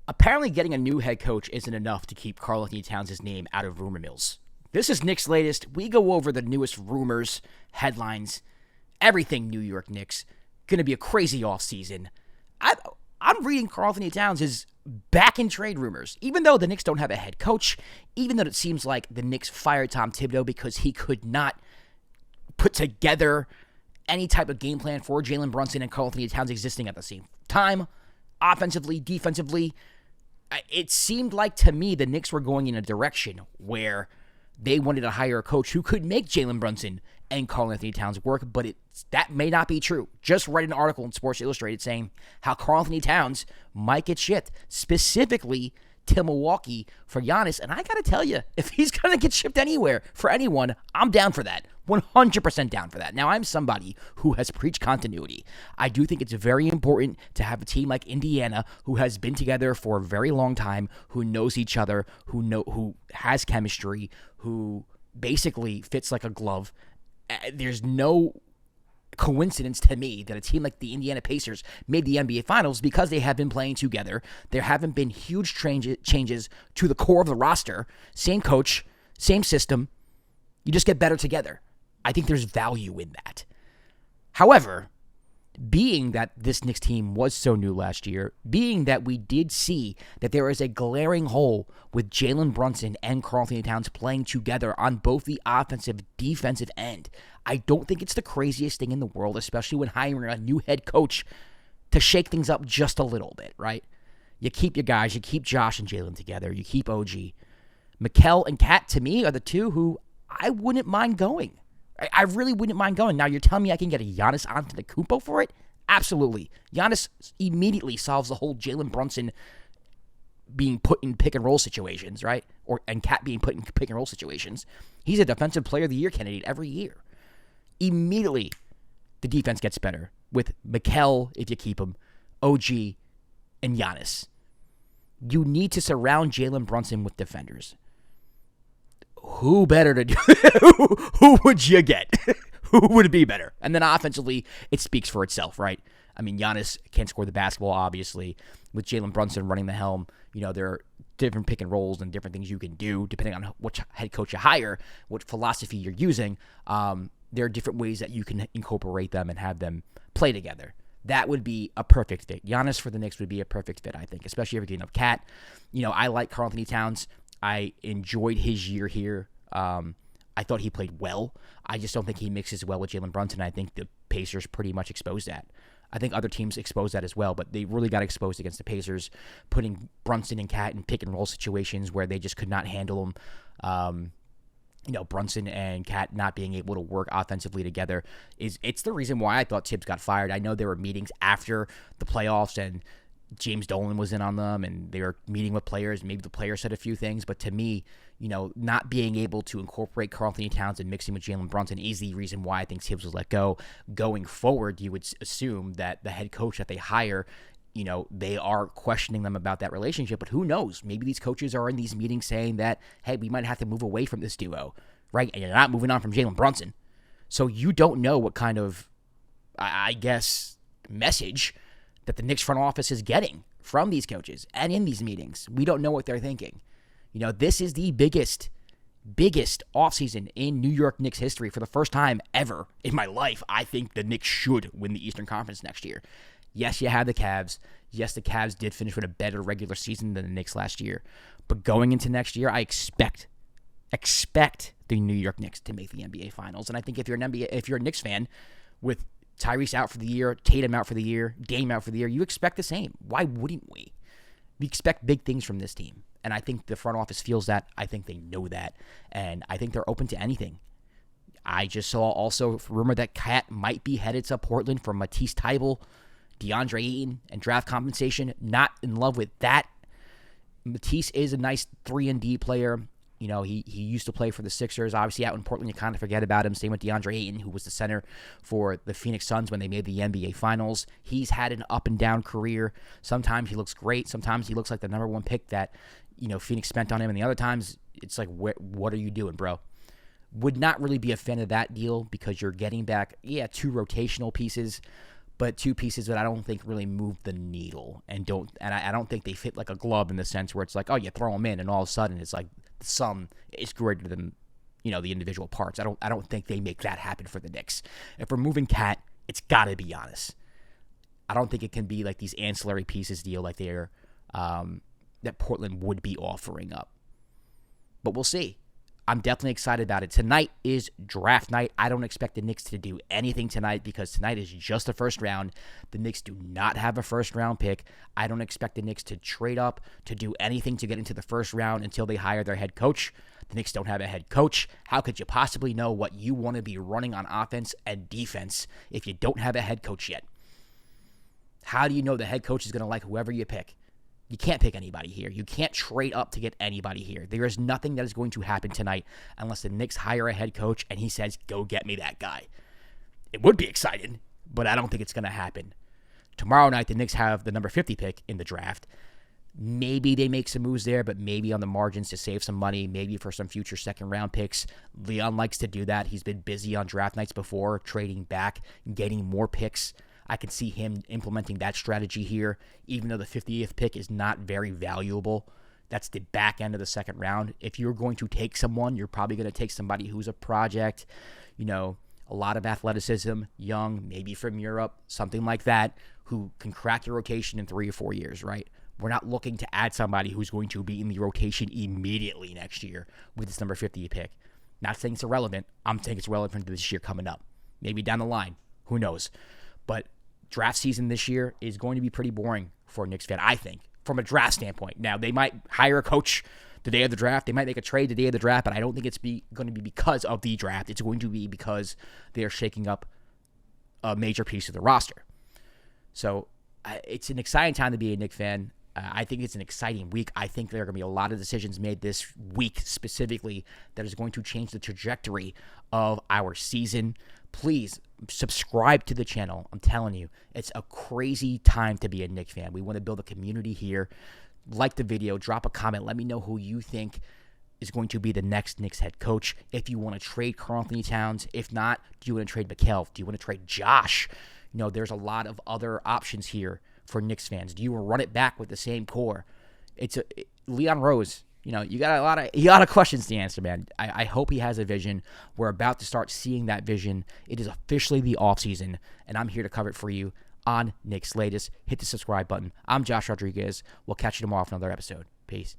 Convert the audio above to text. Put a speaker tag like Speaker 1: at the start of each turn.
Speaker 1: Apparently, getting a new head coach isn't enough to keep Karl-Anthony Towns' name out of rumor mills. This is Knicks Latest. We go over the newest rumors, headlines, everything New York Knicks. Going to be a crazy offseason. I'm reading Karl-Anthony Towns is back in trade rumors. Even though the Knicks don't have a head coach, even though it seems like the Knicks fired Tom Thibodeau because he could not put together any type of game plan for Jalen Brunson and Karl-Anthony Towns existing at the same time, offensively, defensively. It seemed like to me the Knicks were going in a direction where they wanted to hire a coach who could make Jalen Brunson and Karl-Anthony Towns work, but that may not be true. Just read an article in Sports Illustrated saying how Karl-Anthony Towns might get shipped, specifically to Milwaukee for Giannis. And I got to tell you, if he's going to get shipped anywhere for anyone, I'm down for that. 100% down for that. Now, I'm somebody who has preached continuity. I do think it's very important to have a team like Indiana who has been together for a very long time, who knows each other, who has chemistry, who basically fits like a glove. There's no coincidence to me that a team like the Indiana Pacers made the NBA Finals because they have been playing together. There haven't been huge changes to the core of the roster. Same coach, same system. You just get better together. I think there's value in that. However, being that this Knicks team was so new last year, being that we did see that there is a glaring hole with Jalen Brunson and Karl-Anthony Towns playing together on both the offensive, defensive end, I don't think it's the craziest thing in the world, especially when hiring a new head coach to shake things up just a little bit, right? You keep your guys, you keep Josh and Jalen together, you keep OG. Mikal and Kat, to me, are the two who I wouldn't mind going. I really wouldn't mind going. Now, you're telling me I can get a Giannis Antetokounmpo for it? Absolutely. Giannis immediately solves the whole Jalen Brunson being put in pick-and-roll situations, right? And Kat being put in pick-and-roll situations. He's a Defensive Player of the Year candidate every year. Immediately, the defense gets better with Mikal, if you keep him, OG, and Giannis. You need to surround Jalen Brunson with defenders. Who better to do? Who would you get? Who would be better? And then offensively, it speaks for itself, right? I mean, Giannis can't score the basketball, obviously. With Jalen Brunson running the helm, there are different pick and rolls and different things you can do depending on which head coach you hire, what philosophy you're using. There are different ways that you can incorporate them and have them play together. That would be a perfect fit. Giannis for the Knicks would be a perfect fit, I think, especially if you're getting up Cat. I like Karl-Anthony Towns. I enjoyed his year here. I thought he played well. I just don't think he mixes well with Jalen Brunson. I think the Pacers pretty much exposed that. I think other teams exposed that as well, but they really got exposed against the Pacers, putting Brunson and Cat in pick-and-roll situations where they just could not handle them. Brunson and Cat not being able to work offensively together it's the reason why I thought Tibbs got fired. I know there were meetings after the playoffs and James Dolan was in on them and they were meeting with players. Maybe the players said a few things, but to me, not being able to incorporate Karl-Anthony Towns and mixing with Jalen Brunson is the reason why I think Tibbs was let go. Going forward, you would assume that the head coach that they hire, they are questioning them about that relationship, but who knows? Maybe these coaches are in these meetings saying that, hey, we might have to move away from this duo, right? And you're not moving on from Jalen Brunson. So you don't know what kind of, I guess, message that the Knicks front office is getting from these coaches and in these meetings. We don't know what they're thinking. This is the biggest offseason in New York Knicks history. For the first time ever in my life, I think the Knicks should win the Eastern Conference next year. Yes, you have the Cavs. Yes, the Cavs did finish with a better regular season than the Knicks last year. But going into next year, I expect the New York Knicks to make the NBA Finals. And I think if you're a Knicks fan with Tyrese out for the year, Tatum out for the year, Dame out for the year, you expect the same. Why wouldn't we? We expect big things from this team. And I think the front office feels that. I think they know that. And I think they're open to anything. I just saw also rumor that Cat might be headed to Portland for Matisse Thybulle, DeAndre Ayton, and draft compensation. Not in love with that. Matisse is a nice 3-and-D player. He used to play for the Sixers. Obviously, out in Portland, you kind of forget about him. Same with DeAndre Ayton, who was the center for the Phoenix Suns when they made the NBA Finals. He's had an up-and-down career. Sometimes he looks great. Sometimes he looks like the number one pick that, Phoenix spent on him. And the other times, it's like, what are you doing, bro? Would not really be a fan of that deal because you're getting back, 2 rotational pieces. but two pieces that I don't think really move the needle I don't think they fit like a glove in the sense where it's like, oh, you throw them in and all of a sudden it's like the sum is greater than, the individual parts. I don't think they make that happen for the Knicks. If we're moving Cat, it's got to be Giannis. I don't think it can be like these ancillary pieces deal like they're that Portland would be offering up. But we'll see. I'm definitely excited about it. Tonight is draft night. I don't expect the Knicks to do anything tonight because tonight is just the first round. The Knicks do not have a first-round pick. I don't expect the Knicks to trade up, to do anything to get into the first round until they hire their head coach. The Knicks don't have a head coach. How could you possibly know what you want to be running on offense and defense if you don't have a head coach yet? How do you know the head coach is going to like whoever you pick? You can't pick anybody here. You can't trade up to get anybody here. There is nothing that is going to happen tonight unless the Knicks hire a head coach and he says, go get me that guy. It would be exciting, but I don't think it's going to happen. Tomorrow night, the Knicks have the number 50 pick in the draft. Maybe they make some moves there, but maybe on the margins to save some money, maybe for some future second-round picks. Leon likes to do that. He's been busy on draft nights before, trading back and getting more picks. I can see him implementing that strategy here, even though the 50th pick is not very valuable. That's the back end of the second round. If you're going to take someone, you're probably going to take somebody who's a project, a lot of athleticism, young, maybe from Europe, something like that, who can crack your rotation in 3 or 4 years, right? We're not looking to add somebody who's going to be in the rotation immediately next year with this number 50 pick. Not saying it's irrelevant. I'm saying it's relevant to this year coming up. Maybe down the line. Who knows? But draft season this year is going to be pretty boring for a Knicks fan, I think, from a draft standpoint. Now, they might hire a coach the day of the draft. They might make a trade the day of the draft, but I don't think it's going to be because of the draft. It's going to be because they are shaking up a major piece of the roster. So it's an exciting time to be a Knicks fan. I think it's an exciting week. I think there are going to be a lot of decisions made this week specifically that is going to change the trajectory of our season. Please subscribe to the channel. I'm telling you, it's a crazy time to be a Knicks fan. We want to build a community here. Like the video, drop a comment. Let me know who you think is going to be the next Knicks head coach. If you want to trade Karl-Anthony Towns. If not, do you want to trade Mikal? Do you want to trade Josh? There's a lot of other options here for Knicks fans. Do you run it back with the same core? Leon Rose. You got a lot of questions to answer, man. I hope he has a vision. We're about to start seeing that vision. It is officially the offseason, and I'm here to cover it for you on Knicks Latest. Hit the subscribe button. I'm Josh Rodriguez. We'll catch you tomorrow for another episode. Peace.